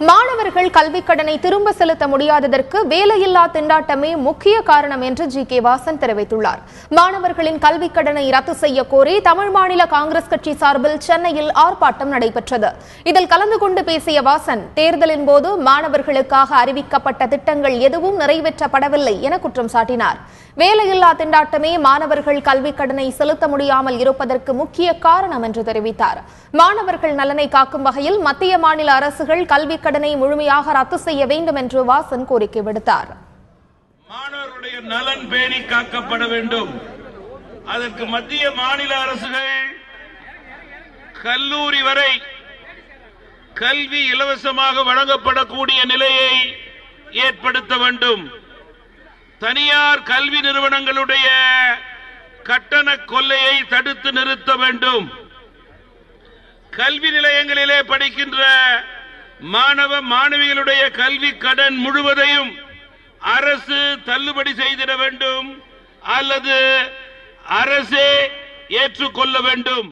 மாணவர்கள் கல்விக் கடனை திரும்ப செலுத்த முடியாததற்கு வேலையில்லா திண்டாட்டமே முக்கிய காரணம் என்று ஜி.கே. வாசன் தெரிவித்துள்ளார். மாணவர்களின் கல்விக் கடனை ரத்து செய்ய கோரி தமிழ் மாநில காங்கிரஸ் கட்சி சார்பில் சென்னையில் ஆர்ப்பாட்டம் நடைபெற்றது. இதில் கலந்து கொண்டு பேசிய வாசன், தேர்தலின் போது மாணவர்களுக்காக அறிவிக்கப்பட்ட திட்டங்கள் எதுவும் நிறைவேற்றப்படவில்லை என குற்றம் சாட்டினார். வேலையில்லா திண்டாட்டமே மாணவர்கள் கல்விக் கடனை செலுத்த முடியாமல் இருப்பதற்கு முக்கிய காரணம் என்று தெரிவித்தார். மாணவர்கள் நலனை காக்கும் வகையில் மத்திய மாநில அரசுகள் கல்விக் கடனை முழுமையாக ரத்து செய்ய வேண்டும் என்று வாசன் கோரிக்கை விடுத்தார். மாணவர்களுடைய நலன் பேணி காக்கப்பட வேண்டும். அதற்கு மத்திய மாநில அரசுகள் கல்லூரி வரை கல்வி இலவசமாக வழங்கப்படக்கூடிய நிலையை ஏற்படுத்த வேண்டும். தனியார் கல்வி நிறுவனங்களுடைய கட்டண கொள்ளையை தடுத்து நிறுத்த வேண்டும். கல்வி நிலையங்களிலே படிக்கின்ற மாணவ மாணவிகளுடைய கல்வி கடன் முழுவதையும் அரசு தள்ளுபடி செய்திட வேண்டும் அல்லது அரசே ஏற்றுக்கொள்ள வேண்டும்.